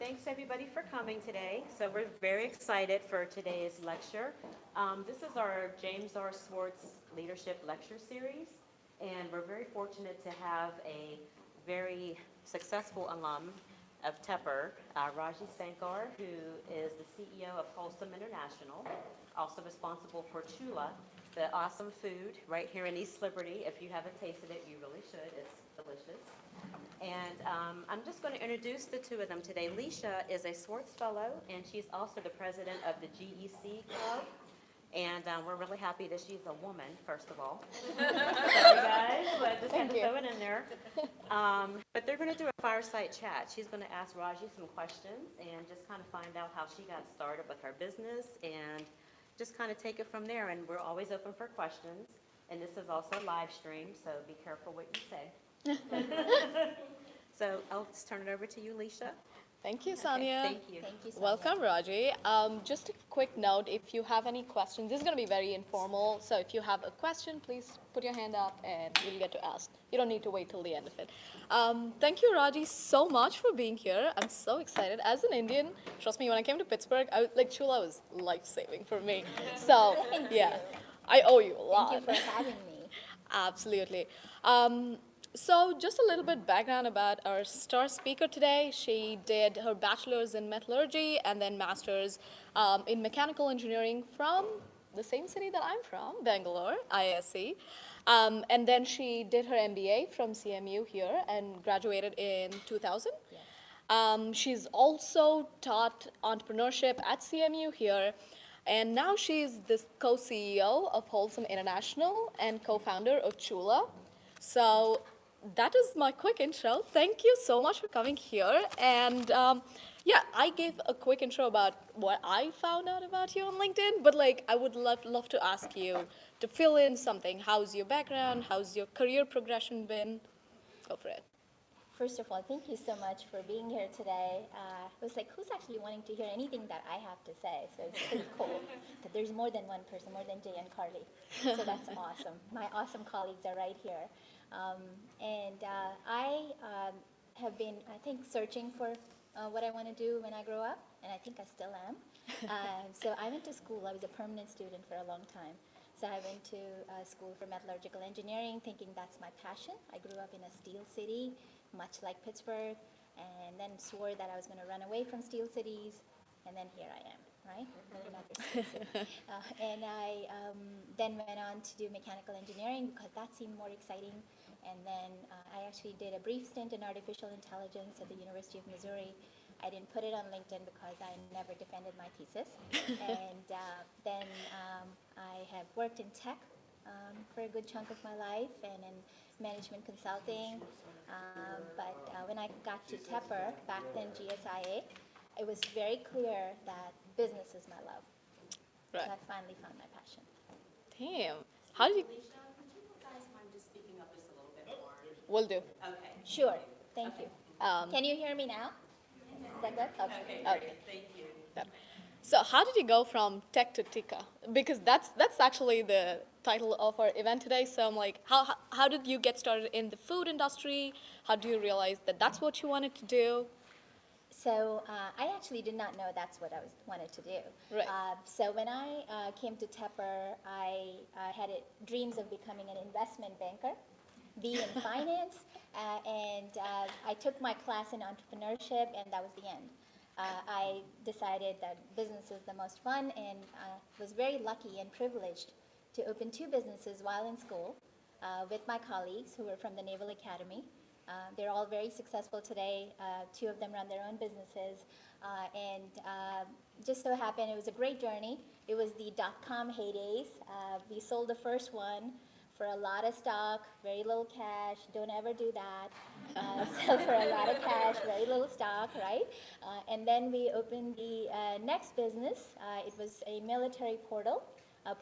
thanks everybody for coming today. So we're very excited for today's lecture. This is our James R. Swartz Leadership Lecture Series, and we're very fortunate to have a very successful alum of Tepper, Raji Sankar, who is the CEO of Wholesome International, also responsible for Choolaah, the awesome food right here in East Liberty. If you haven't tasted it, you really should. It's delicious. And I'm just going to introduce the two of them today. Leisha is a Swartz Fellow, and she's also the president of the GEC Club. And we're really happy that she's a woman, first of all. Sorry, guys, but just had to throw it in there. But they're going to do a fireside chat. She's going to ask Raji some questions and just kind of find out how she got started with her business and just kind of take it from there. And we're always open for questions. And this is also a live stream, so be careful what you say. So I'll just turn it over to you, Leisha. Thank you, Sonia. Okay, thank you. Thank you, Sonia. Welcome, Raji. Just a quick note, if you have any questions, this is going to be very informal, so if you have a question, please put your hand up and you'll get to ask. You don't need to wait till the end of it. Thank you, Raji, so much for being here. I'm so excited. As an Indian, trust me, when I came to Pittsburgh, Choolaah was life-saving for me. So, yeah, I owe you a lot. Thank you for having me. Absolutely. So just a little bit background about our star speaker today. She did her bachelor's in metallurgy and then master's in mechanical engineering from the same city that I'm from, Bangalore, ISC. And then she did her MBA from CMU here and graduated in 2000. Yes. She's also taught entrepreneurship at CMU here. And now she's the co-CEO of Wholesome International and co-founder of Choolaah. So that is my quick intro. Thank you so much for coming here. And yeah, I gave a quick intro about what I found out about you on LinkedIn, but I would love to ask you to fill in something. How's your background? How's your career progression been? Go for it. First of all, thank you so much for being here today. It was like, who's actually wanting to hear anything that I have to say? So it's pretty cool that there's more than one person, more than Jay and Carly. So that's awesome. My awesome colleagues are right here. I have been, I think, searching for what I want to do when I grow up, and I think I still am. So I went to school. I was a permanent student for a long time. So I went to school for metallurgical engineering, thinking that's my passion. I grew up in a steel city, much like Pittsburgh, and then swore that I was going to run away from steel cities, and then here I am, right? Another steel city. And I then went on to do mechanical engineering because that seemed more exciting. And then I actually did a brief stint in artificial intelligence at the University of Missouri. I didn't put it on LinkedIn because I never defended my thesis. And then I have worked in tech for a good chunk of my life and in management consulting. But when I got to Tepper, back then GSIA, it was very clear that business is my love. Right. So I finally found my passion. Damn. How did you? Leisha, would you guys mind just speaking up just a little bit more? Will do. Okay. Sure. Thank you. Can you hear me now? Is that good? Okay, Okay. great. Thank you. Yeah. So how did you go from tech to Tikka? Because that's actually the title of our event today. So I'm like, how did you get started in the food industry? How do you realize that that's what you wanted to do? So I actually did not know that's what I wanted to do. Right. So when I came to Tepper, I had dreams of becoming an investment banker, be in finance, and I took my class in entrepreneurship, and that was the end. I decided that business is the most fun, and was very lucky and privileged to open 2 businesses while in school with my colleagues who were from the Naval Academy. They're all very successful today. 2 of them run their own businesses. And just so happened, it was a great journey. It was the dot-com heydays. We sold the first one for a lot of stock, very little cash. Don't ever do that. Sell for a lot of cash, very little stock, right? And then we opened the next business. It was a military portal.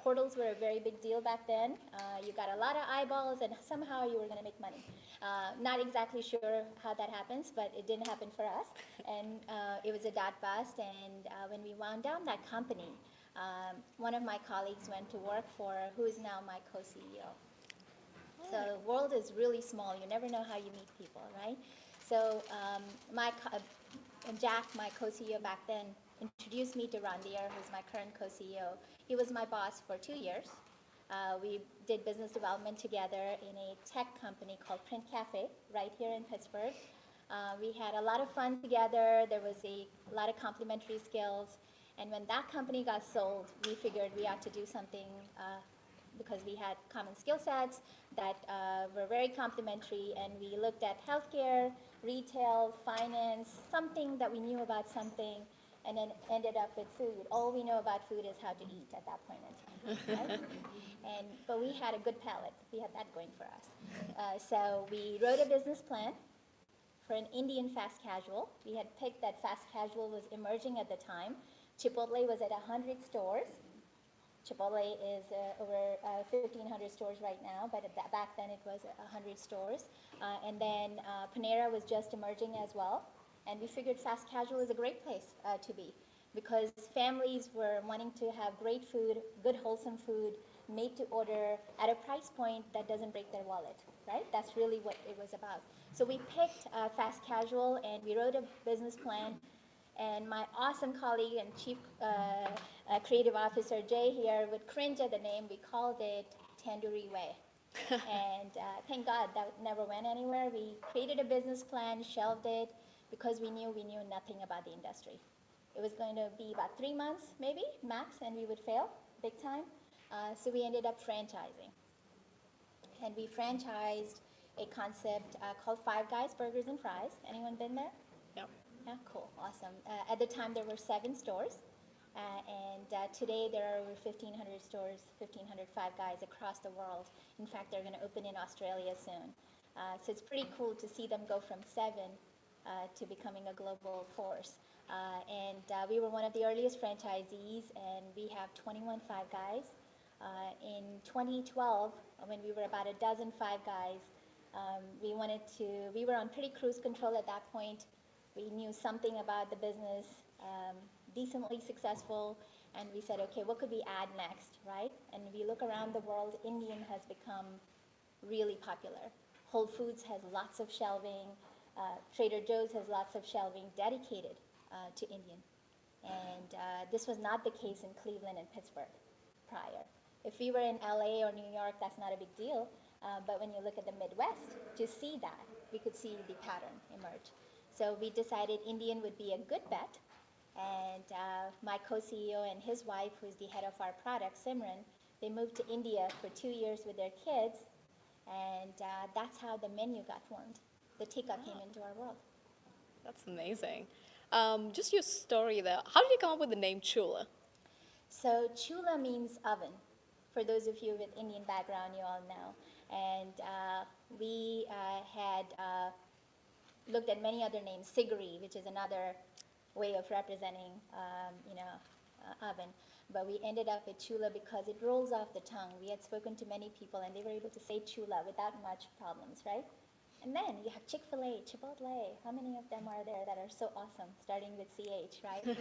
Portals were a very big deal back then. You got a lot of eyeballs, and somehow you were going to make money. Not exactly sure how that happens, but it didn't happen for us. And it was a dot bust. And when we wound down that company, one of my colleagues went to work for who is now my co-CEO. So the world is really small. You never know how you meet people, right? So Jack, my co-CEO back then, introduced me to Randir, who's my current co-CEO. He was my boss for 2 years. We did business development together in a tech company called Print Cafe right here in Pittsburgh. We had a lot of fun together. There was a lot of complementary skills. And when that company got sold, we figured we had to do something because we had common skill sets that were very complementary. And we looked at healthcare, retail, finance, something that we knew about something, and then ended up with food. All we know about food is how to eat at that point in time. Right? But we had a good palate. We had that going for us. So we wrote a business plan for an Indian fast casual. We had picked that fast casual was emerging at the time. Chipotle was at 100 stores. Chipotle is over 1,500 stores right now, but back then it was 100 stores. And then Panera was just emerging as well. And we figured fast casual is a great place to be because families were wanting to have great food, good wholesome food, made to order at a price point that doesn't break their wallet, right? That's really what it was about. So we picked fast casual and we wrote a business plan. And my awesome colleague and chief creative officer, Jay here, would cringe at the name. We called it Tandoori Way. And thank God that never went anywhere. We created a business plan, shelved it, because we knew nothing about the industry. It was going to be about 3 months, maybe, max, and we would fail big time. So we ended up franchising. And we franchised a concept called Five Guys Burgers and Fries. Anyone been there? Yep. Yeah, cool, awesome. At the time, there were 7 stores. And today, there are over 1,500 stores, 1,500 Five Guys across the world. In fact, they're going to open in Australia soon. So it's pretty cool to see them go from 7 to becoming a global force. And we were one of the earliest franchisees, and we have 21 Five Guys. In 2012, when we were about a dozen Five Guys, we were on pretty cruise control at that point. We knew something about the business, decently successful, and we said, okay, what could we add next, right? And if you look around the world, Indian has become really popular. Whole Foods has lots of shelving. Trader Joe's has lots of shelving dedicated to Indian. And this was not the case in Cleveland and Pittsburgh prior. If we were in LA or New York, that's not a big deal. But when you look at the Midwest, to see that, we could see the pattern emerge. So we decided Indian would be a good bet. And my co-CEO and his wife, who's the head of our product, Simran, they moved to India for 2 years with their kids. And that's how the menu got formed. The Tikka came into our world. That's amazing. Just your story there. How did you come up with the name Choolaah? So Choolaah means oven. For those of you with Indian background, you all know. And we had looked at many other names, Sigari, which is another way of representing, oven. But we ended up with Choolaah because it rolls off the tongue. We had spoken to many people, and they were able to say Choolaah without much problems, right? And then you have Chick-fil-A, Chipotle. How many of them are there that are so awesome, starting with CH, right? So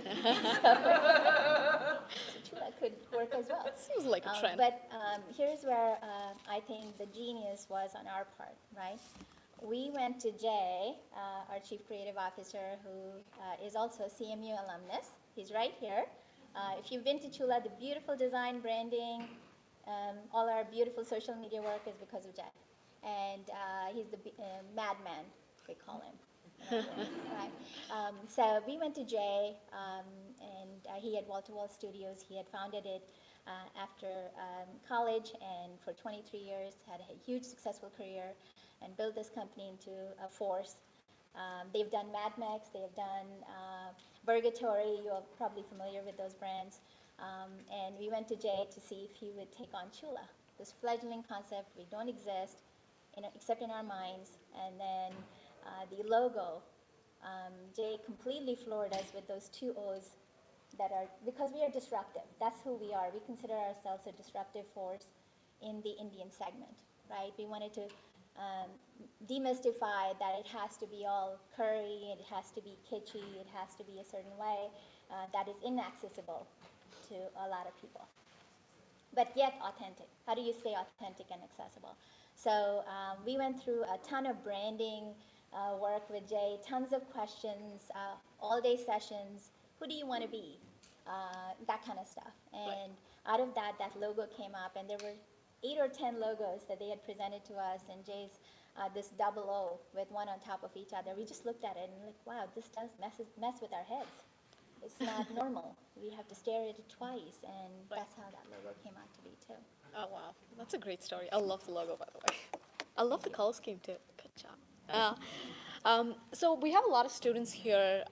Choolaah could work as well. Seems like a trend. But here's where I think the genius was on our part, right? We went to Jay, our Chief Creative Officer, who is also a CMU alumnus. He's right here. If you've been to Choolaah, the beautiful design, branding, all our beautiful social media work is because of Jay. And he's the madman, we call him. Right. So we went to Jay, and he had Wall-to-Wall Studios. He had founded it after college, and for 23 years had a huge successful career and built this company into a force. They've done Mad Max, they've done Burgatory. You're probably familiar with those brands. And we went to Jay to see if he would take on Choolaah, this fledgling concept. We don't exist, except in our minds. And then the logo, Jay completely floored us with those 2 O's that are, because we are disruptive. That's who we are. We consider ourselves a disruptive force in the Indian segment, right? We wanted to demystify that it has to be all curry, it has to be kitschy, it has to be a certain way that is inaccessible to a lot of people, but yet authentic. How do you stay authentic and accessible? So we went through a ton of branding, work with Jay, tons of questions, all-day sessions. Who do you want to be? That kind of stuff. And out of that, that logo came up, and there were 8 or 10 logos that they had presented to us, and Jay's this double O with one on top of each other. We just looked at it and like, wow, this does mess with our heads. It's not normal. We have to stare at it twice, and that's how that logo came out to be too. Oh, wow. That's a great story. I love the logo, by the way. I love the color scheme, too. Good job. So we have a lot of students here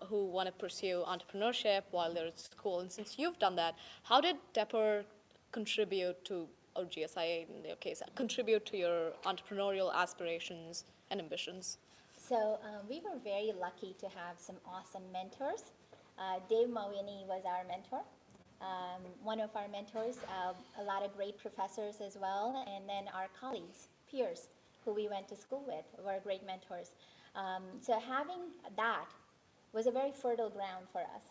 who want to pursue entrepreneurship while they're at school. And since you've done that, how did Tepper contribute to, or GSIA in their case, contribute to your entrepreneurial aspirations and ambitions? So we were very lucky to have some awesome mentors. Dave Mawini was our mentor. One of our mentors, a lot of great professors as well, and then our colleagues, peers, who we went to school with were great mentors. So having that was a very fertile ground for us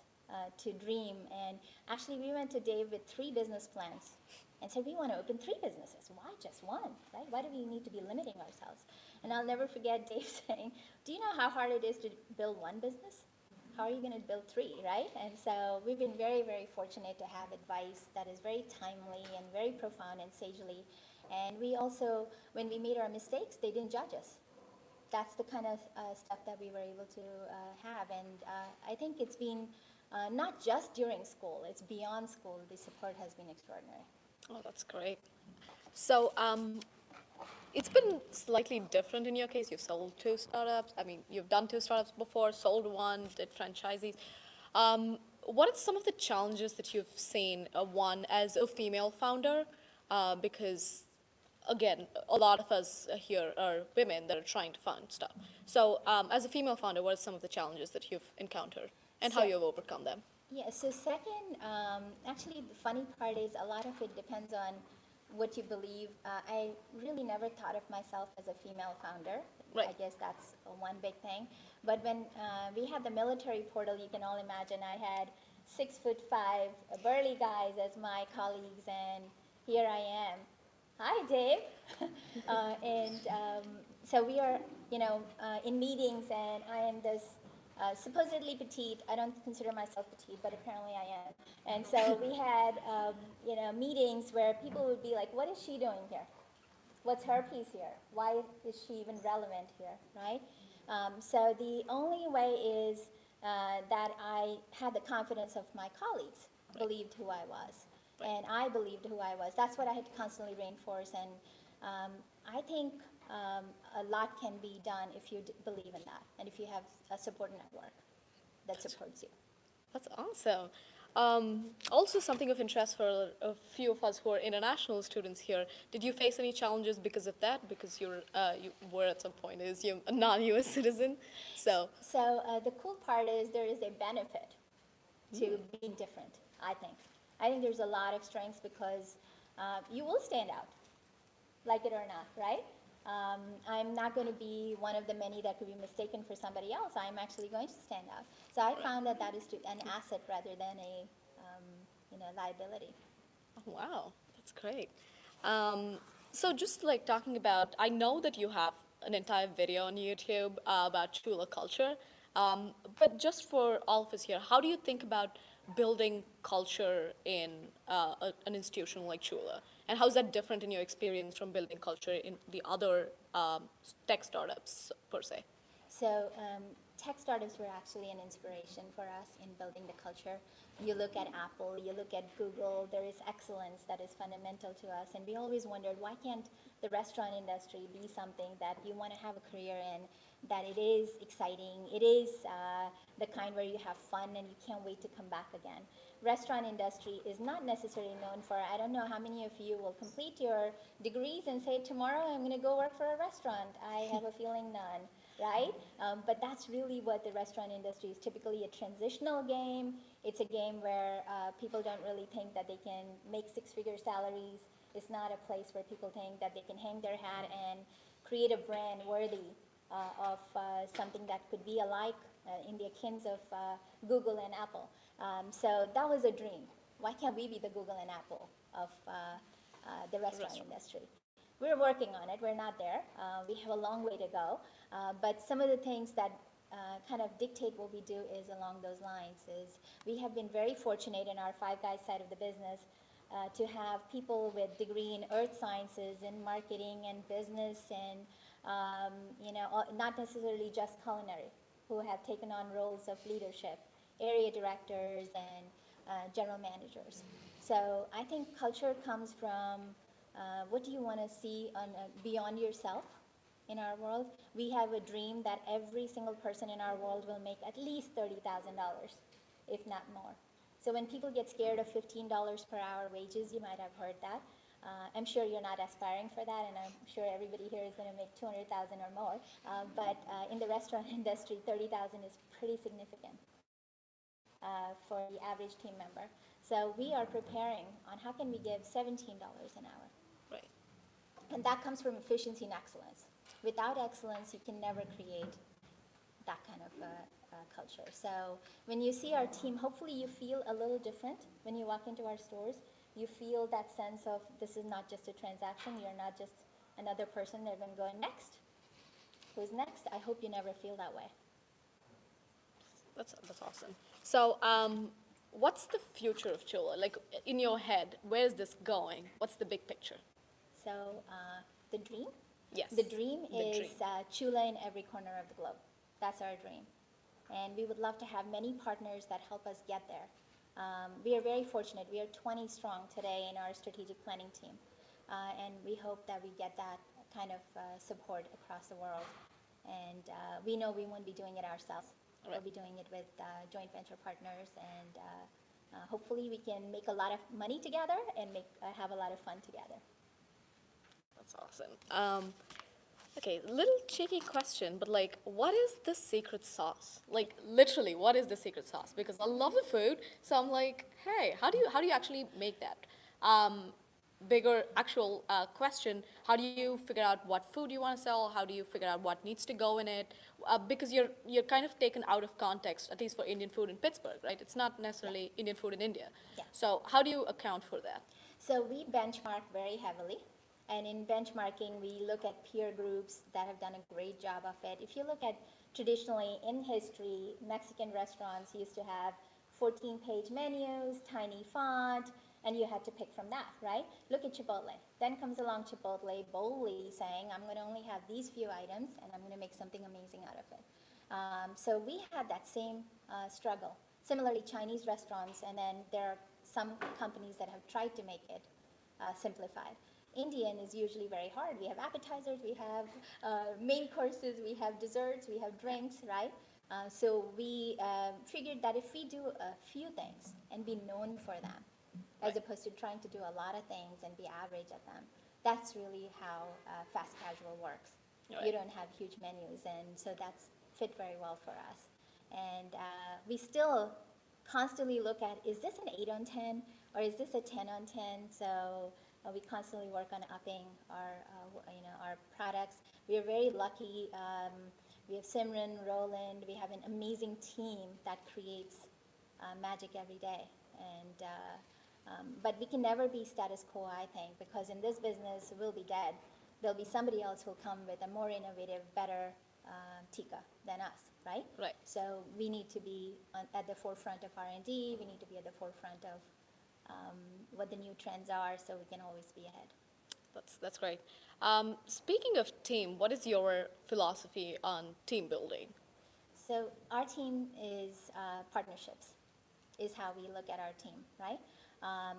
to dream. And actually, we went to Dave with 3 business plans and said, we want to open 3 businesses. Why just one, right? Why do we need to be limiting ourselves? And I'll never forget Dave saying, do you know how hard it is to build one business? How are you going to build 3, right? And so we've been very, very fortunate to have advice that is very timely and very profound and sagely. And we also, when we made our mistakes, they didn't judge us. That's the kind of stuff that we were able to have. And I think it's been not just during school, it's beyond school. The support has been extraordinary. Oh, that's great. So it's been slightly different in your case. You've sold 2 startups. I mean, you've done 2 startups before, sold one, did franchisees. What are some of the challenges that you've seen, one, as a female founder? Because, again, a lot of us here are women that are trying to fund stuff. So as a female founder, what are some of the challenges that you've encountered and how you've overcome them? Yeah, so second, actually the funny part is a lot of it depends on what you believe. I really never thought of myself as a female founder. Right. I guess that's one big thing. But when we had the military portal, you can all imagine I had 6'5" burly guys as my colleagues, and here I am. Hi, Dave. So we are, in meetings, and I am this supposedly petite. I don't consider myself petite, but apparently I am. And so we had, meetings where people would be like, what is she doing here? What's her piece here? Why is she even relevant here, right? So the only way is that I had the confidence of my colleagues, believed who I was. And I believed who I was. That's what I had to constantly reinforce. And I think a lot can be done if you believe in that, and if you have a support network that supports you. That's awesome. Also, something of interest for a few of us who are international students here. Did you face any challenges because of that? Because you were at some point you're a non-U.S. citizen, so. So the cool part is there is a benefit to being different. I think there's a lot of strengths because you will stand out, like it or not, right? I'm not going to be one of the many that could be mistaken for somebody else. I'm actually going to stand out. So I found that is an asset rather than a liability. Oh, wow, that's great. So just like talking about, I know that you have an entire video on YouTube about Choolaah culture, but just for all of us here, how do you think about building culture in an institution like Choolaah? And how is that different in your experience from building culture in the other tech startups, per se? So tech startups were actually an inspiration for us in building the culture. You look at Apple, you look at Google, there is excellence that is fundamental to us. And we always wondered, why can't the restaurant industry be something that you want to have a career in, that it is exciting, it is the kind where you have fun and you can't wait to come back again. Restaurant industry is not necessarily known for, I don't know how many of you will complete your degrees and say, tomorrow I'm going to go work for a restaurant. I have a feeling none, right? But that's really what the restaurant industry is, typically a transitional game. It's a game where people don't really think that they can make 6-figure salaries. It's not a place where people think that they can hang their hat and create a brand worthy of something that could be alike in the akins of Google and Apple. So that was a dream. Why can't we be the Google and Apple of the restaurant industry? we're working on it. We're not there. We have a long way to go. But some of the things that kind of dictate what we do is along those lines. Is we have been very fortunate in our Five Guys side of the business to have people with degree in earth sciences and marketing and business and not necessarily just culinary, who have taken on roles of leadership, area directors and general managers. So I think culture comes from what do you want to see beyond yourself in our world. We have a dream that every single person in our world will make at least $30,000, if not more. So when people get scared of $15 per hour wages, you might have heard that. I'm sure you're not aspiring for that, and I'm sure everybody here is going to make $200,000 or more. But in the restaurant industry, $30,000 is pretty significant for the average team member. So we are preparing on how can we give $17 an hour. Right. And that comes from efficiency and excellence. Without excellence, you can never create that kind of culture. So when you see our team, hopefully you feel a little different when you walk into our stores. You feel that sense of this is not just a transaction. You're not just another person. They're going to go next. Who's next? I hope you never feel that way. That's awesome. So what's the future of Choolaah? Like in your head, where is this going? What's the big picture? So the dream? Yes. The dream is dream. Choolaah in every corner of the globe. That's our dream. And we would love to have many partners that help us get there. We are very fortunate. We are 20 strong today in our strategic planning team. And we hope that we get that kind of support across the world. And we know we won't be doing it ourselves. Right. We'll be doing it with joint venture partners. And hopefully we can make a lot of money together and have a lot of fun together. That's awesome. Okay, little cheeky question, but like, what is the secret sauce? Like, literally, what is the secret sauce? Because I love the food, so I'm like, hey, how do you actually make that? Bigger actual question: how do you figure out what food you want to sell? How do you figure out what needs to go in it? Because you're kind of taken out of context, at least for Indian food in Pittsburgh, right? It's not necessarily Indian food in India. Yeah. So how do you account for that? So we benchmark very heavily. And in benchmarking, we look at peer groups that have done a great job of it. If you look at traditionally in history, Mexican restaurants used to have 14-page menus, tiny font, and you had to pick from that, right? Look at Chipotle. Then comes along Chipotle boldly saying, I'm going to only have these few items, and I'm going to make something amazing out of it. So we had that same struggle. Similarly, Chinese restaurants, and then there are some companies that have tried to make it simplified. Indian is usually very hard. We have appetizers, we have main courses, we have desserts, we have drinks, right? So we figured that if we do a few things and be known for them, as opposed to trying to do a lot of things and be average at them, that's really how fast casual works. Right. You don't have huge menus, and so that's fit very well for us. And we still constantly look at, is this an 8 on 10 or is this a 10 on 10? So we constantly work on upping our products. We are very lucky. We have Simran, Roland. We have an amazing team that creates magic every day. And but we can never be status quo, I think, because in this business we'll be dead. There'll be somebody else who'll come with a more innovative, better Tikka than us, right? Right. So we need to be at the forefront of R&D. We need to be at the forefront of what the new trends are, so we can always be ahead. That's great. Speaking of team, what is your philosophy on team building? So our team is partnerships, is how we look at our team, right? Our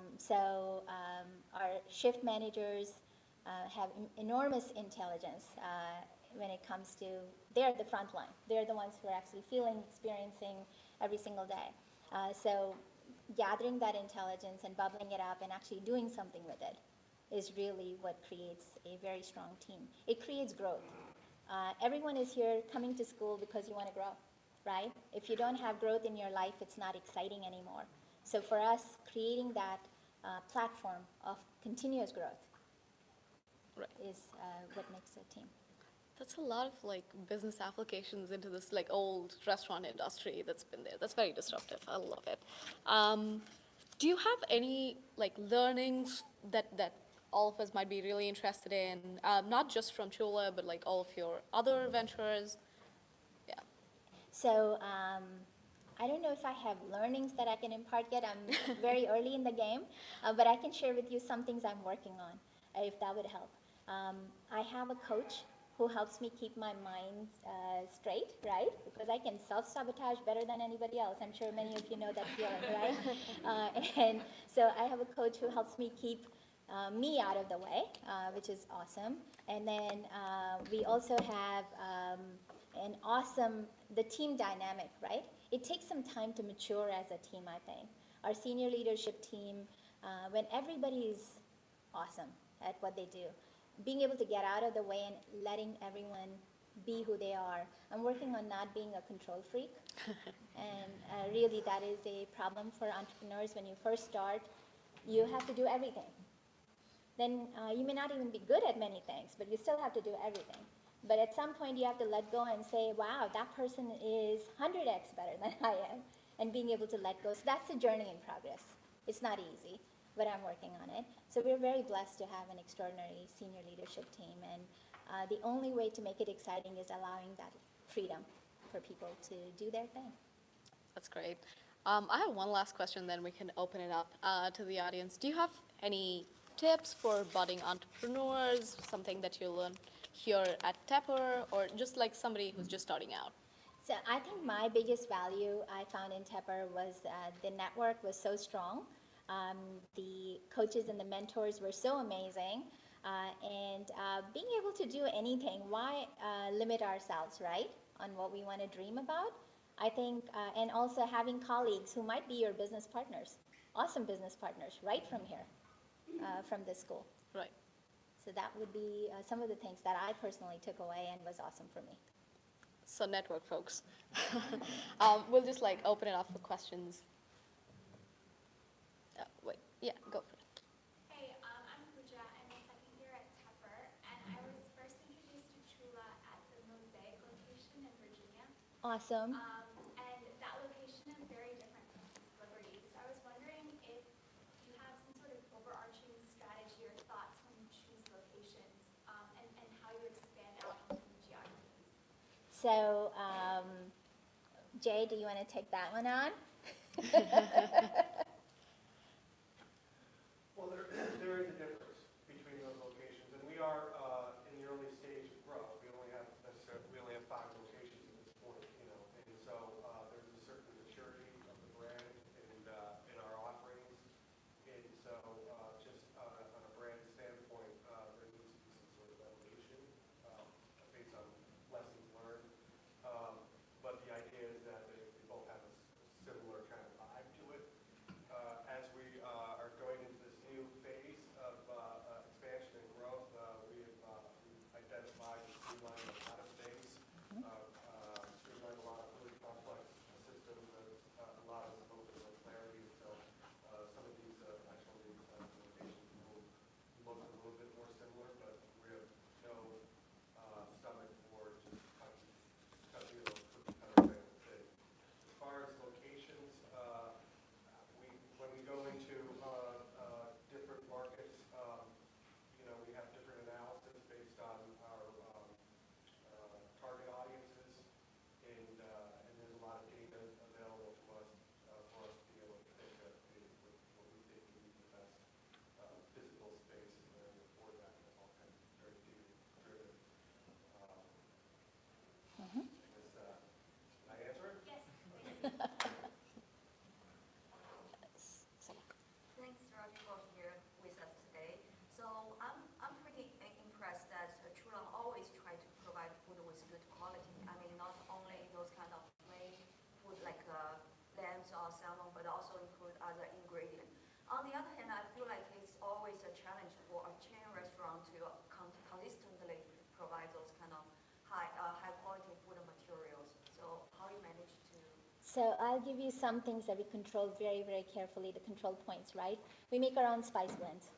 shift managers have enormous intelligence when it comes to, they're the front line. They're the ones who are actually feeling, experiencing every single day. So gathering that intelligence and bubbling it up and actually doing something with it is really what creates a very strong team. It creates growth. Everyone is here coming to school because you want to grow, right? If you don't have growth in your life, it's not exciting anymore. So for us, creating that platform of continuous growth is what makes a team. That's a lot of like business applications into this like old restaurant industry that's been there. That's very disruptive. I love it. Do you have any like learnings that all of us might be really interested in, not just from Choolaah, but like all of your other ventures. Yeah. So I don't know if I have learnings that I can impart yet. I'm very early in the game, but I can share with you some things I'm working on, if that would help. I have a coach who helps me keep my mind straight, right? Because I can self-sabotage better than anybody else. I'm sure many of you know that feeling, right? And so I have a coach who helps me keep me out of the way, which is awesome. And then we also have an awesome, the team dynamic, right? It takes some time to mature as a team, I think. Our senior leadership team, when everybody is awesome at what they do, being able to get out of the way and letting everyone be who they are. I'm working on not being a control freak. And really that is a problem for entrepreneurs. When you first start, you have to do everything. Then you may not even be good at many things, but you still have to do everything. But at some point you have to let go and say, wow, that person is 100x better than I am, and being able to let go. So that's a journey in progress. It's not easy, but I'm working on it. So we're very blessed to have an extraordinary senior leadership team, and the only way to make it exciting is allowing that freedom for people to do their thing. That's great. I have one last question, then we can open it up to the audience. Do you have any tips for budding entrepreneurs, something that you learned here at Tepper, or just like somebody who's just starting out? So I think my biggest value I found in Tepper was the network was so strong. The coaches and the mentors were so amazing. And being able to do anything, why limit ourselves, right, on what we want to dream about? I think, and also having colleagues who might be your business partners, awesome business partners, right from here, from this school. Right. So that would be some of the things that I personally took away and was awesome for me. So network, folks. We'll just like open it up for questions. Wait, yeah, go for it. Hey, I'm Pooja. I'm a second year at Tepper, and I was first introduced to Choolaah at the Mosaic location in Virginia. Awesome. And that location is very different from East Liberty. So I was wondering if you have some sort of overarching strategy or thoughts when you choose locations, and how you expand out into geographies. So, Jay, do you want to take that one on? Well, there is a difference between those locations, and we are in the early stage of growth. We only have 5 locations at this point, and so there's a certain maturity of the brand and in our offerings, and so just on a brand standpoint, there needs to be some sort of evolution based on lessons learned. But the idea is that they both have a similar kind of vibe to it. As we are going into this new phase of expansion and growth, we've identified and streamlined a lot of things, streamlined a lot of really complex systems, and allowed us a little bit more clarity. So some of these actually locations will look a little bit more similar, but we have no stomach for just cookie cutter type of thing. As far as locations, when we go into different markets, we have different analysis based on our target audiences, and there's a lot of data available to us for us to be able to pick what we think would be the best physical space and area for that. That's all kind of very data-driven. Can I answer it? Yes. Thanks, Raji, for here with us today. So I'm pretty impressed that Choolaah always try to provide food with good quality. I mean, not only those kind of plain food like lambs or salmon, but also include other ingredients. On the other hand, I feel like it's always a challenge for a chain restaurant to consistently provide those kind of high quality food and materials. So how you manage to? So I'll give you some things that we control very, very carefully, the control points, right? We make our own spice blends.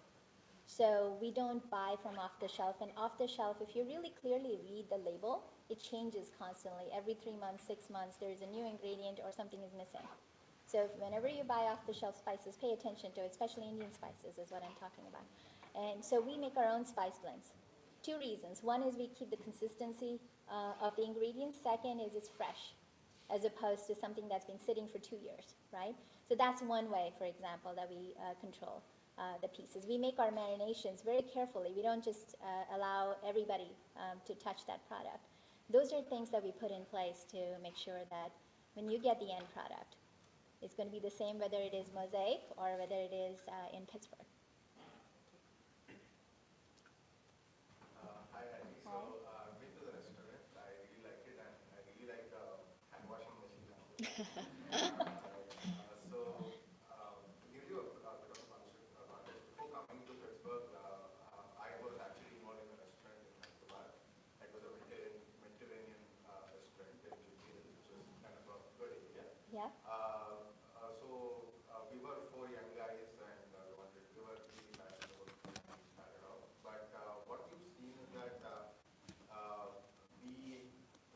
So we don't buy from off the shelf. And off the shelf, if you really clearly read the label, it changes constantly. Every 3 months, 6 months, there's a new ingredient or something is missing. So whenever you buy off the shelf spices, pay attention to it, especially Indian spices is what I'm talking about. And so we make our own spice blends. Two reasons. One is we keep the consistency of the ingredients. Second is it's fresh, as opposed to something that's been sitting for 2 years, right? So that's one way, for example, that we control the pieces. We make our marinations very carefully. We don't just allow everybody to touch that product. Those are things that we put in place to make sure that when you get the end product, it's going to be the same whether it is Mosaic or whether it is in Pittsburgh. Hi, Raji. So, I've been to the restaurant. I really like it, and I really like the hand washing machine. To give you a bit of context, before coming to Pittsburgh, I was actually involved in a restaurant in Hyderabad. It was a Mediterranean restaurant in Jubilee, which was kind of a good area. Yeah. We were 4 young guys, and we were really passionate about started off. But what we've seen is that we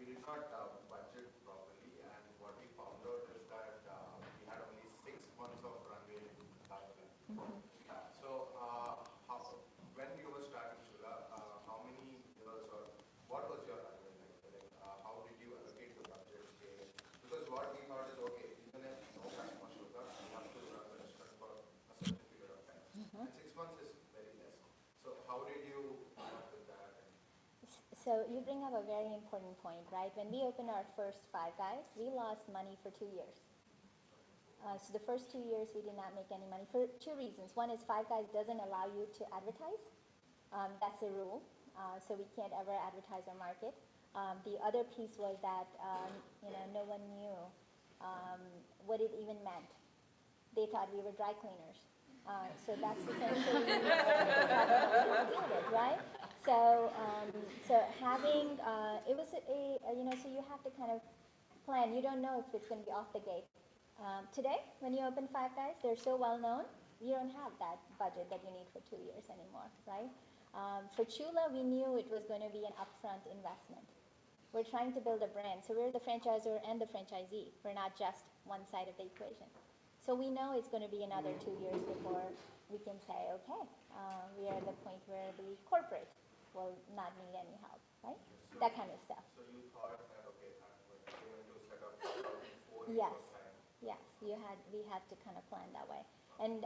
did not budget properly, and what we found out is that we had only 6 months of runway last year. So, when you were starting Choolaah, how many years or what was your runway like? How did you allocate the budget? Because what we thought is, okay, even if no customer shows up, we have to run the restaurant for a certain period of time. And 6 months is very less. So how did you come up with that? So you bring up a very important point, right? When we opened our first Five Guys, we lost money for 2 years. So the first 2 years we did not make any money for 2 reasons. One is Five Guys doesn't allow you to advertise. That's a rule. So we can't ever advertise or market. The other piece was that no one knew what it even meant. They thought we were dry cleaners. So that's essentially what we deal with, right? So having it was so you have to kind of plan. You don't know if it's going to be off the gate. Today, when you open Five Guys, they're so well known. You don't have that budget that you need for 2 years anymore, right? For Choolaah, we knew it was going to be an upfront investment. We're trying to build a brand, so we're the franchisor and the franchisee. We're not just one side of the equation. So we know it's going to be another 2 years before we can say, okay, we are at the point where the corporate will not need any help, right? That kind of stuff. So you thought that, okay, we're going to set up 4 Yes. years time. Yes, we had to kind of plan that way. And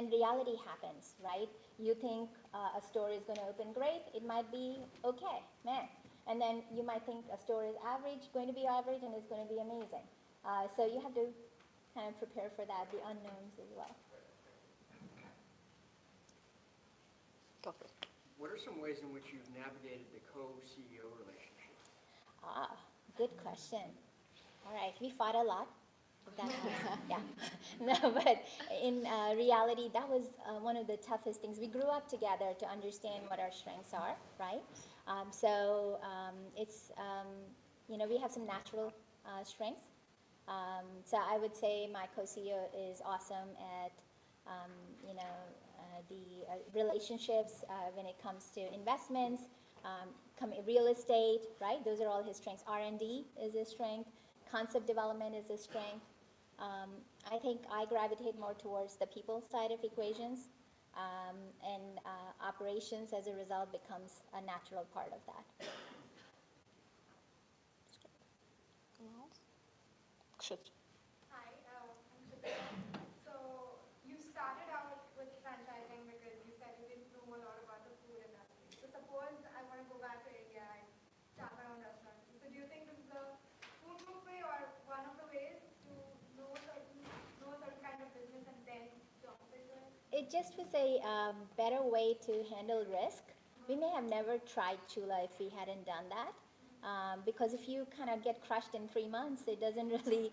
reality happens, right? You think a store is going to open great, it might be okay, man. And then you might think a store is going to be average, and it's going to be amazing. So you have to kind of prepare for that, the unknowns as well. Go for it. What are some ways in which you've navigated the co-CEO relationship? Good question. All right, we fought a lot. That helps. Yeah. No, but in reality, that was one of the toughest things. We grew up together to understand what our strengths are, right? It's, we have some natural strengths. So I would say my co-CEO is awesome at, the relationships when it comes to investments, real estate, right? Those are all his strengths. R&D is his strength. Concept development is his strength. I think I gravitate more towards the people side of equations, and operations as a result becomes a natural part of that. Hi, I'm Tikka. So you started out with franchising because you said you didn't know a lot about the food industry. So suppose I want to go back to India and start my own restaurant. So do you think this is the foolproof way or one of the ways to know a certain kind of business and then jump into it? It just was a better way to handle risk. We may have never tried Choolaah if we hadn't done that. Because if you kind of get crushed in 3 months, it doesn't really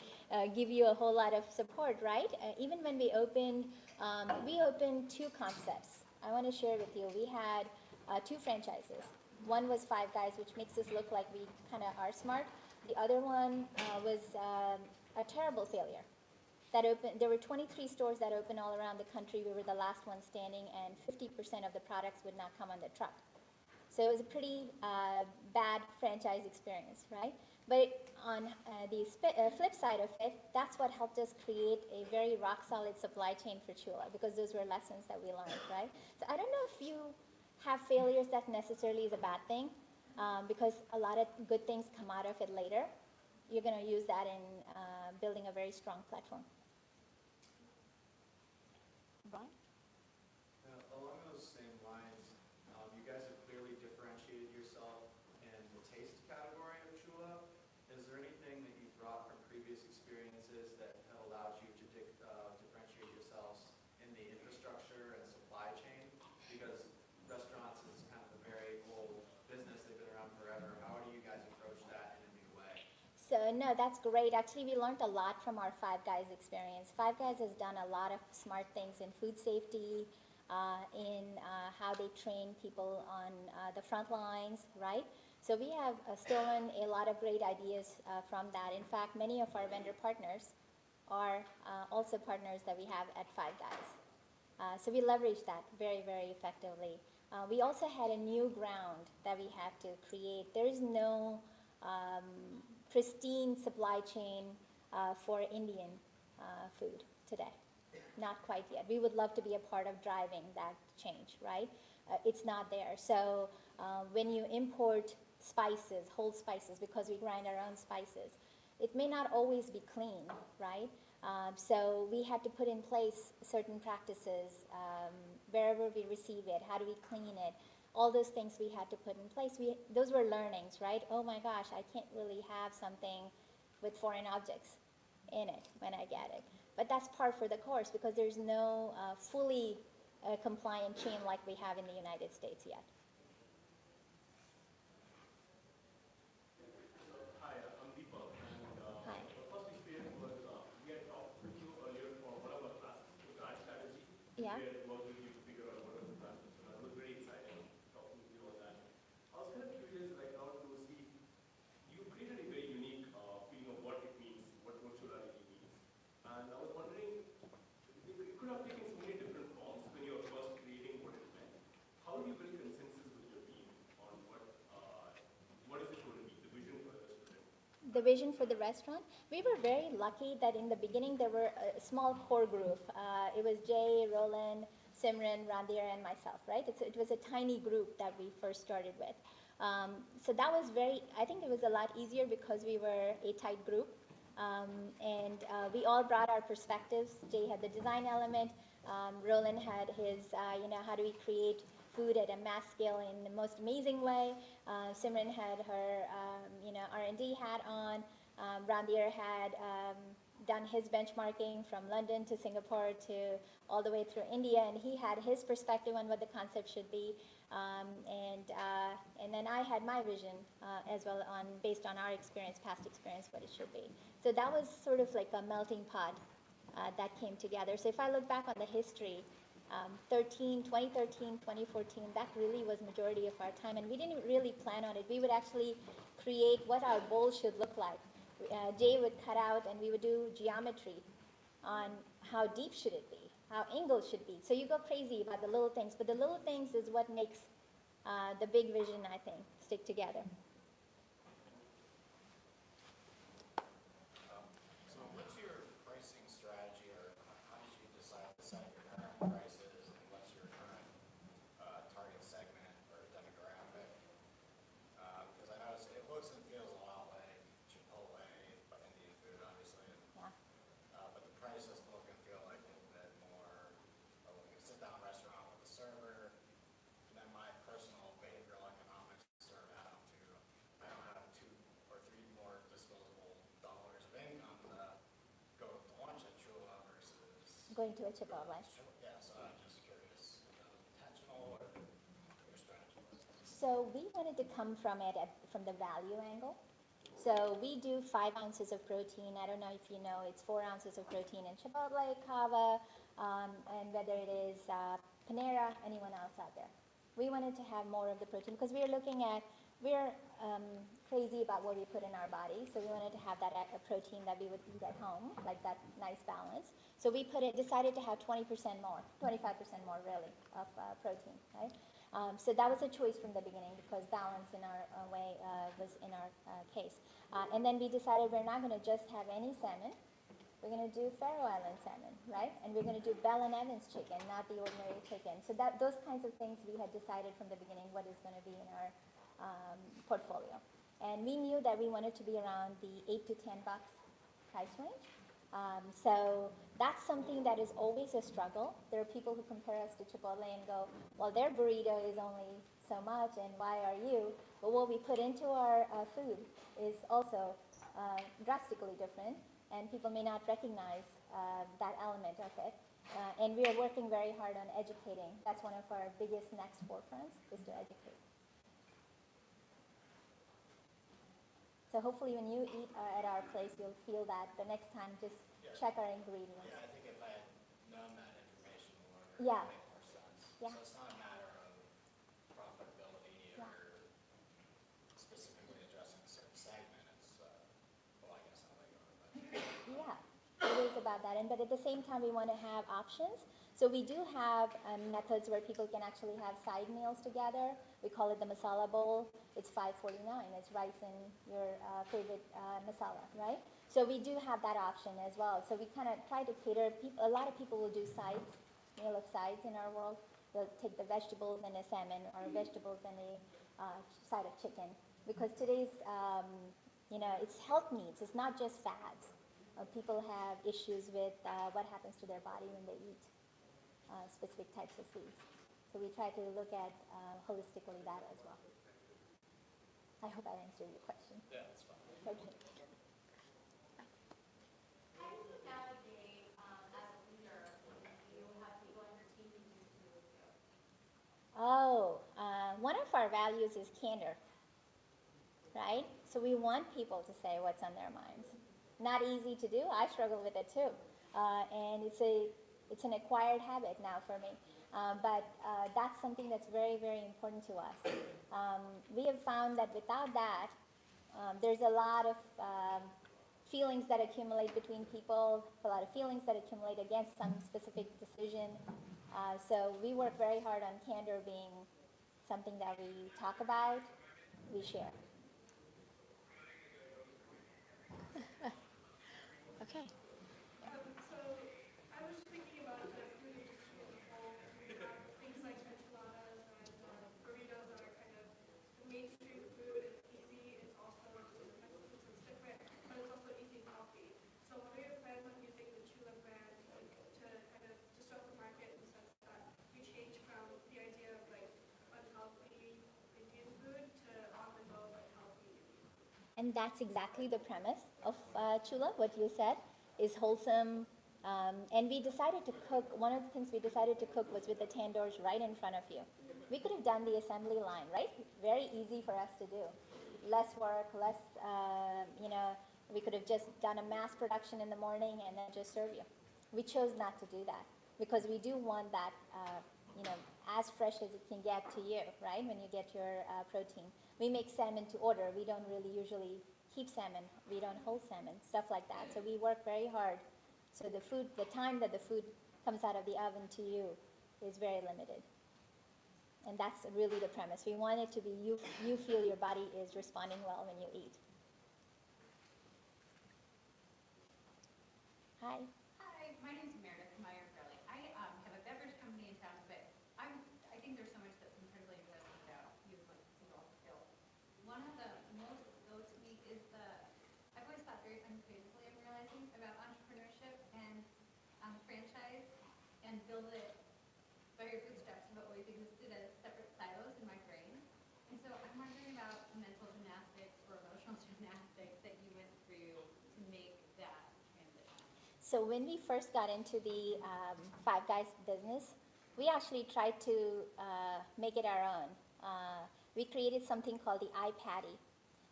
give you a whole lot of support, right? Even when we opened 2 concepts. I want to share with you. We had 2 franchises. One was Five Guys, which makes us look like we kind of are smart. The other one was a terrible failure. There were 23 stores that opened all around the country. We were the last one standing, and 50% of the products would not come on the truck. So it was a pretty bad franchise experience, right? But on the flip side of it, that's what helped us create a very rock-solid supply chain for Choolaah, because those were lessons that we learned, right? So I don't know if you have failures that necessarily is a bad thing, because a lot of good things come out of it later. You're going to use that in building a very strong platform. Brian? Along those same lines, you guys have clearly differentiated yourself in the taste category of Choolaah. Is there anything that you've brought from previous experiences that have allowed you to differentiate yourselves in the infrastructure and supply chain? Because restaurants is kind of a very old business, they've been around forever. How do you guys approach that in a new way? So no, that's great. Actually, we learned a lot from our Five Guys experience. Five Guys has done a lot of smart things in food safety, in how they train people on the front lines, right? So we have stolen a lot of great ideas from that. In fact, many of our vendor partners are also partners that we have at Five Guys. So we leverage that very, very effectively. We also had a new ground that we have to create. There is no pristine supply chain for Indian food today. Not quite yet. We would love to be a part of driving that change, right? It's not there. So when you import spices, whole spices, because we grind our own spices, it may not always be clean, right? So we had to put in place certain practices wherever we receive it. How do we clean it? All those things we had to put in place. Those were learnings, right? Oh my gosh, I can't really have something with foreign objects in it when I get it. But that's par for the course, because there's no fully compliant chain like we have in the United States yet. Hi, I'm Deepak, and Hi. the first experience was we had talked with you earlier for one of our classes, the grad strategy. Yeah. We had worked with you to figure out what was the plan. So it was very exciting talking with you on that. I was kind of curious right now to see, you created a very unique feeling of what it means, what Choolaah really means. And I was wondering, it could have taken so many different forms when you were first creating what it meant. How do you build consensus with your team on what is it going to be, the vision for the restaurant? The vision for the restaurant. We were very lucky that in the beginning there were a small core group. It was Jay, Roland, Simran, Randhir, and myself, right? It was a tiny group that we first started with. So that was I think it was a lot easier because we were a tight group. And we all brought our perspectives. Jay had the design element. Roland had his, how do we create food at a mass scale in the most amazing way. Simran had her, R&D hat on. Randhir had done his benchmarking from London to Singapore to all the way through India, and he had his perspective on what the concept should be. And then I had my vision as well based on our experience, past experience, what it should be. So that was sort of like a melting pot that came together. So if I look back on the history, 2013, 2014, that really was majority of our time, and we didn't really plan on it. We would actually create what our bowl should look like. Jay would cut out, and we would do geometry on how deep should it be, how angle should be. So you go crazy about the little things, but the little things is what makes the big vision, I think, stick together. So what's your pricing strategy, or how did you decide to set your current prices, and what's your current target segment or demographic? Because I noticed it looks and feels a lot like Chipotle, but Indian food, obviously. Yeah. But the prices look and feel like a little bit more of like a sit-down restaurant with a server. And then my personal behavioral economics sort of add up to, I don't have 2 or 3 more disposable dollars of income to go to lunch at Choolaah versus. Going to a Chipotle. Yeah, so I'm just curious, if that was intentional or your strategy was. So we wanted to come from it from the value angle. So we do 5 ounces of protein. I don't know if you know, it's 4 ounces of protein in Chipotle, Kava, and whether it is Panera, anyone else out there. We wanted to have more of the protein because we're crazy about what we put in our body. So we wanted to have that protein that we would eat at home, like that nice balance. So we decided to have 20% more, 25% more really, of protein, right? So that was a choice from the beginning because balance in our way was in our case. And then we decided we're not going to just have any salmon. We're going to do Faroe Island salmon, right? And we're going to do Bell and Evans chicken, not the ordinary chicken. So those kinds of things we had decided from the beginning what is going to be in our portfolio. And we knew that we wanted to be around the $8 to $10 price range. So that's something that is always a struggle. There are people who compare us to Chipotle and go, well, their burrito is only so much, and why are you? But what we put into our food is also drastically different, and people may not recognize that element of it. And we are working very hard on educating. That's one of our biggest next forefronts, is to educate. So hopefully when you eat at our place, you'll feel that the next time, just check our ingredients. Yeah, I think if I had known that information more, it Yeah. would make more sense. Yeah. So it's not a matter of profitability Yeah. or specifically addressing a certain segment. It's, well, I guess I'll let you on, but. Yeah, it is about that. But at the same time, we want to have options. So we do have methods where people can actually have side meals together. We call it the masala bowl. It's $5.49. It's rice and your favorite masala, right? So we do have that option as well. So we kind of try to cater. A lot of people will do sides, meal of sides in our world. They'll take the vegetables and a salmon, or vegetables and a side of chicken. Because today's, it's health needs. It's not just fads. People have issues with what happens to their body when they eat specific types of foods. So we try to look at holistically that as well. I hope I answered your question. Yeah, that's fine. Okay. How do you navigate as a leader when you have people on your team who disagree with you? Oh, one of our values is candor, right? So we want people to say what's on their minds. Not easy to do. I struggle with it too, and it's an acquired habit now for me. But that's something that's very, very important to us. We have found that without that, there's a lot of feelings that accumulate between people, a lot of feelings that accumulate against some specific decision. So we work very hard on candor being something that we talk about, we share. Okay. So I was thinking about the food industry as a whole. We have things like enchiladas and burritos that are kind of mainstream food. It's easy. It's also Mexican, so it's different, but it's also easy and healthy. So what are your plans on using the Choolaah brand to kind of disrupt the market in the sense that you change from the idea of like unhealthy Indian food to on the go like healthy Indian food? And that's exactly the premise of Choolaah, what you said, is wholesome. And we decided to cook, one of the things we decided to cook was with the tandoors right in front of you. We could have done the assembly line, right? Very easy for us to do. Less work, less, we could have just done a mass production in the morning and then just serve you. We chose not to do that because we do want that, as fresh as it can get to you, right? When you get your protein. We make salmon to order. We don't really usually keep salmon. We don't hold salmon, stuff like that. So we work very hard. So the time that the food comes out of the oven to you is very limited. And that's really the premise. We want it to be you feel your body is responding well when you eat. Hi. Hi, my name's Meredith Meyer-Gurley. I have a beverage company in town, but I think there's so much that's incredibly impressive about you and what you've all built. One of the most go to me is I've always thought very uncritically, I'm realizing, about entrepreneurship and franchise and build it by your bootstraps, but always existed as separate silos in my brain. And so I'm wondering about mental gymnastics or emotional gymnastics that you went through to make that transition. So when we first got into the Five Guys business, we actually tried to make it our own. We created something called the iPatty.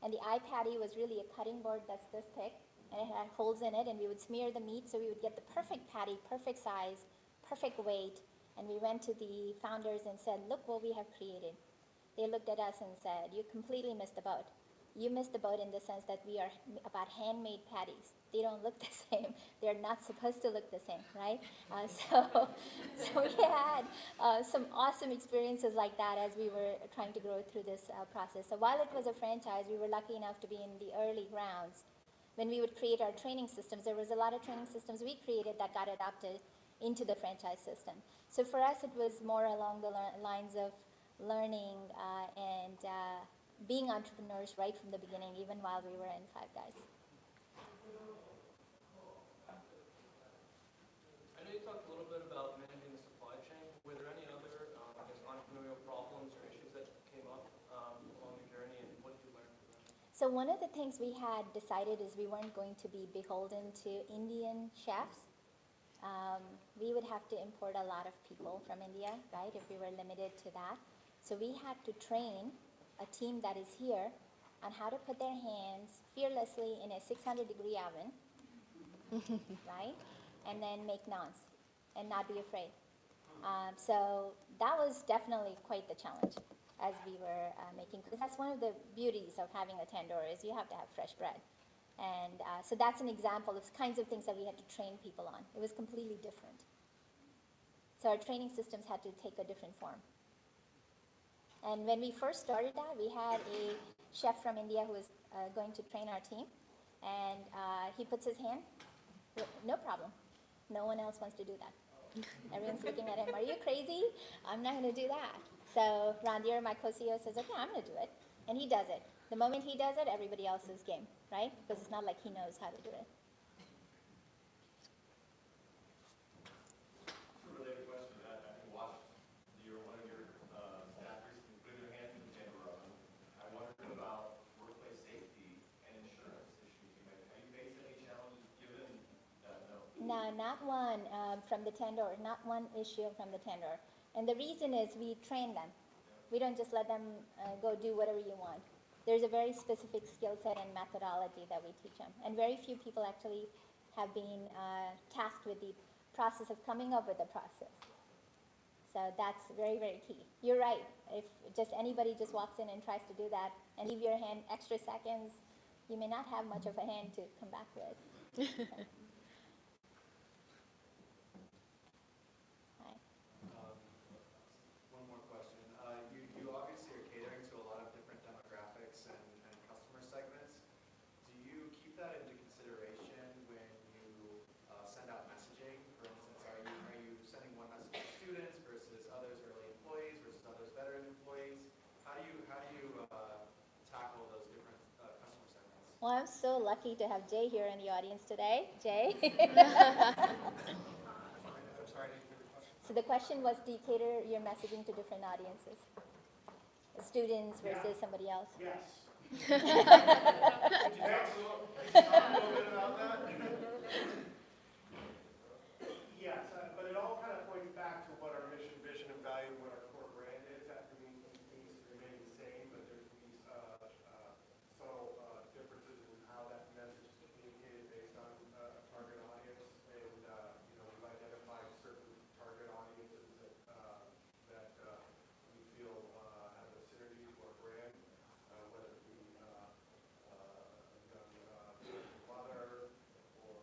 And the iPatty was really a cutting board that's this thick, and it had holes in it, and we would smear the meat so we would get the perfect patty, perfect size, perfect weight. And we went to the founders and said, look what we have created. They looked at us and said, you completely missed the boat. You missed the boat in the sense that we are about handmade patties. they don't look the same. They're not supposed to look the same, right? So we had some awesome experiences like that as we were trying to grow through this process. So while it was a franchise, we were lucky enough to be in the early rounds. When we would create our training systems, there was a lot of training systems we created that got adopted into the franchise system. So for us, it was more along the lines of learning and being entrepreneurs right from the beginning, even while we were in Five Guys. I know you talked a little bit about managing the supply chain. Were there any other, I guess, entrepreneurial problems or issues that came up along the journey, and what did you learn from them? So one of the things we had decided is we weren't going to be beholden to Indian chefs. We would have to import a lot of people from India, right, if we were limited to that. So we had to train a team that is here on how to put their hands fearlessly in a 600-degree oven, right, and then make naans and not be afraid. So that was definitely quite the challenge as we were making, because that's one of the beauties of having a tandoor is you have to have fresh bread. And so that's an example of kinds of things that we had to train people on. It was completely different. So our training systems had to take a different form. And when we first started that, we had a chef from India who was going to train our team. And he puts his hand, no problem. No one else wants to do that. Everyone's looking at him, are you crazy? I'm not going to do that. So Randir, my co-CEO, says, okay, I'm going to do it. And he does it. The moment he does it, everybody else is game, right? Because it's not like he knows how to do it. Related question. I watched one of your staff recently put their hands in the tandoor oven. I wondered about workplace safety and insurance issues. Have you faced any challenges given that? No, not one from the tandoor, not one issue from the tandoor. And the reason is we train them. We don't just let them go do whatever you want. There's a very specific skill set and methodology that we teach them. And very few people actually have been tasked with the process of coming up with a process. So that's very, very key. You're right. If just anybody just walks in and tries to do that and leave your hand extra seconds, you may not have much of a hand to come back with. One more question. You obviously are catering to a lot of different demographics and customer segments. Do you keep that into consideration when you send out messaging? For instance, are you sending one message to students versus others early employees versus others veteran employees? How do you tackle those different customer segments? Well, I'm so lucky to have Jay here in the audience today. Jay? I'm sorry, I didn't hear the question. So the question was, do you cater your messaging to different audiences? Students versus somebody else? Yes. Could you talk a little bit about that? Yes, but it all kind of points back to what our mission, vision, and value, what our core brand is. That needs to remain the same, but there's these subtle differences in how that message is communicated based on a target audience. And we've identified certain target audiences that we feel have a synergy to our brand, whether it be young mother or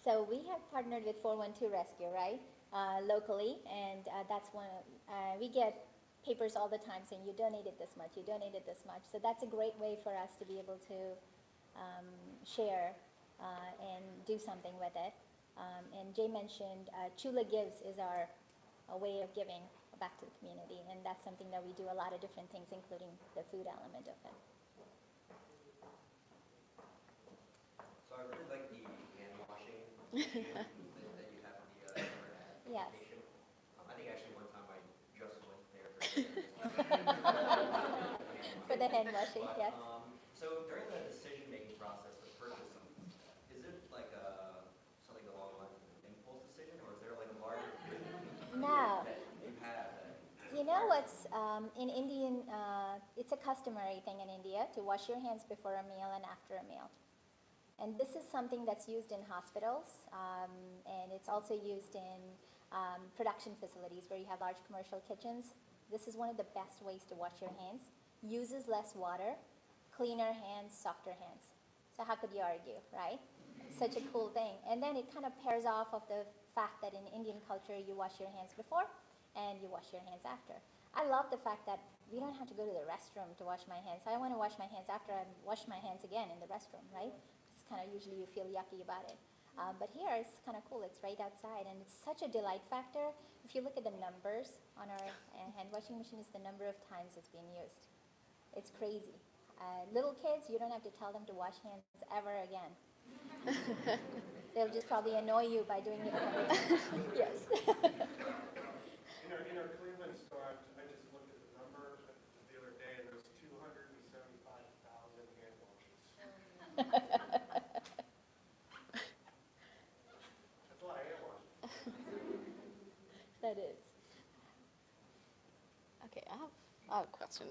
So we have partnered with 412 Rescue, right, locally, and that's one. We get papers all the time saying you donated this much, you donated this much. So that's a great way for us to be able to share and do something with it. And Jay mentioned Choolaah Gives is our a way of giving back to the community, and that's something that we do a lot of different things, including the food element of it. So I really like the hand washing that you have the Yes. application. I think actually one time I just went there For the hand washing, but, yes. So during the decision-making process of purchasing, is it like something along the lines of an impulse decision, or is there like a larger vision No. that you have? You know what's in Indian, it's a customary thing in India to wash your hands before a meal and after a meal. And this is something that's used in hospitals, and it's also used in production facilities where you have large commercial kitchens. This is one of the best ways to wash your hands. Uses less water, cleaner hands, softer hands. So how could you argue, right? Such a cool thing. And then it kind of pairs off of the fact that in Indian culture you wash your hands before and you wash your hands after. I love the fact that we don't have to go to the restroom to wash my hands. I want to wash my hands after I wash my hands again in the restroom, right? It's kind of usually you feel yucky about it. But here it's kind of cool. It's right outside, and it's such a delight factor. If you look at the numbers on our hand washing machine, it's the number of times it's being used. It's crazy. Little kids, you don't have to tell them to wash hands ever again. They'll just probably annoy you by doing it 100 times. Yes. In our Cleveland store, I just looked at the number the other day, and there's 275,000 hand washes. That's a lot of hand washing. That is. Okay, I have a question.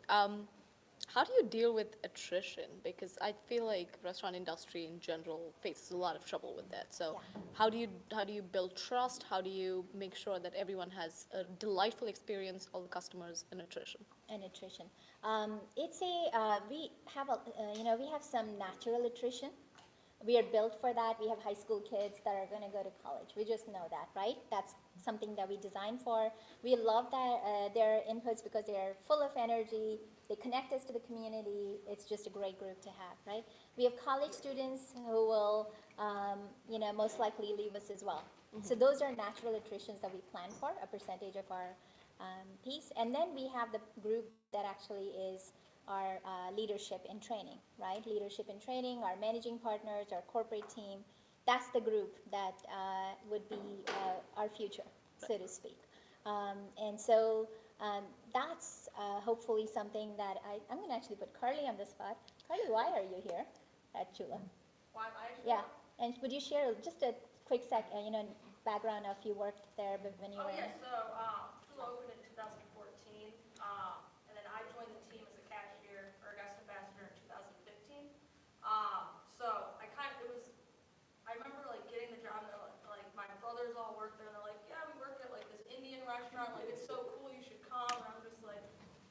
How do you deal with attrition? Because I feel like restaurant industry in general faces a lot of trouble with that. So how do you build trust? How do you make sure that everyone has a delightful experience, all the customers, and attrition? And attrition. It's we have some natural attrition. We are built for that. We have high school kids that are going to go to college. We just know that, right? That's something that we design for. We love that their inputs because they are full of energy. They connect us to the community. It's just a great group to have, right? We have college students who will, most likely leave us as well. Mm-hmm. So those are natural attritions that we plan for, a percentage of our piece. And then we have the group that actually is our leadership and training, right? Leadership and training, our managing partners, our corporate team. That's the group that would be our future, so to speak. And so that's hopefully something that I'm going to actually put Carly on the spot. Carly, why are you here at Choolaah? Why am I Yeah, and would you share just a quick background of you worked there when you were in? So Choolaah opened in 2014, and then I joined the team as a cashier or guest ambassador in 2015. I remember like getting the job, and like my brothers all worked there, and they're like, yeah, we work at like this Indian restaurant, like it's so cool, you should come. And I'm just like,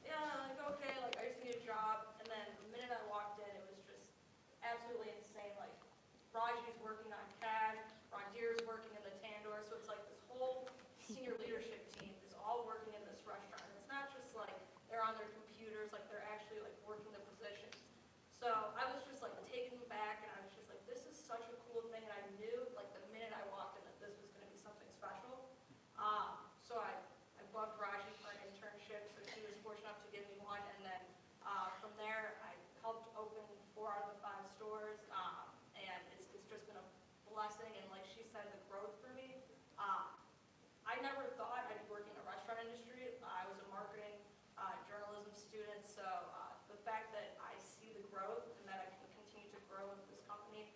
yeah, like okay, like I just need a job. And then the minute I walked in, it was just absolutely insane. Like Raji's working on cash, Randir's working in the tandoor, so it's like this whole senior leadership team is all working in this restaurant. And it's not just like they're on their computers, like they're actually like working the positions. So I was just like taken back, and I was just like, this is such a cool thing, and I knew like the minute I walked in that this was going to be something special. So I bugged Raji for an internship, so she was fortunate enough to give me one, and then from there I helped open 4 out of the 5 stores, and it's just been a blessing, and like she said, the growth for me. I never thought I'd be working in the restaurant industry. I was a marketing journalism student, so the fact that I see the growth and that I can continue to grow with this company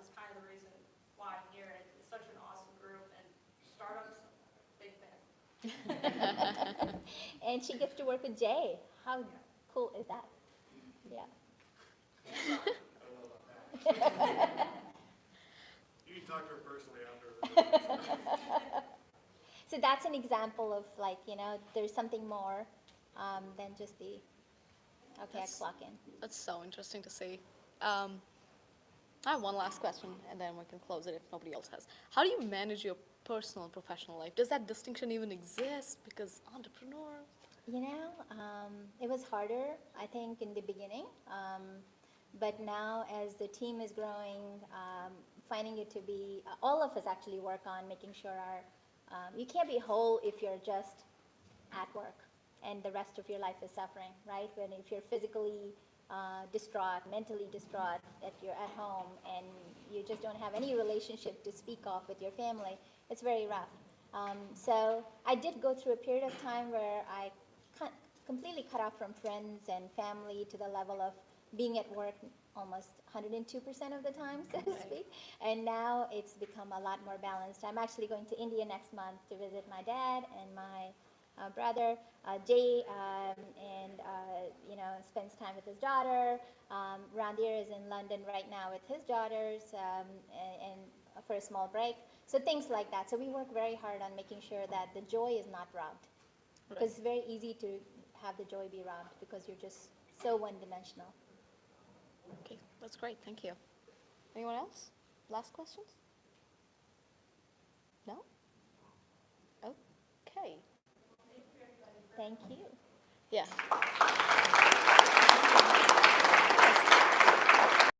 is kind of the reason why I'm here. And it's such an awesome group, and startups, big fan. And she gets to work with Jay. How cool is that? Yeah. I don't know about that. You can talk to her personally after. So that's an example of there's something more than just the, I clock in. That's so interesting to see. I have one last question, and then we can close it if nobody else has. How do you manage your personal and professional life? Does that distinction even exist? Because entrepreneur. You know, it was harder, I think, in the beginning. But now, as the team is growing, finding it to be, all of us actually work on making sure you can't be whole if you're just at work and the rest of your life is suffering, right? If you're physically distraught, mentally distraught, you're at home and you just don't have any relationship to speak of with your family, it's very rough. So I did go through a period of time where I completely cut off from friends and family to the level of being at work almost 102% of the time, so to speak. And now it's become a lot more balanced. I'm actually going to India next month to visit my dad and my brother, Jay, and spends time with his daughter. Randhir is in London right now with his daughters and for a small break. So things like that. So we work very hard on making sure that the joy is not robbed. Because it's very easy to have the joy be robbed because you're just so one-dimensional. Okay, that's great. Thank you. Anyone else? Last questions? No? Okay. Thank you. Yeah.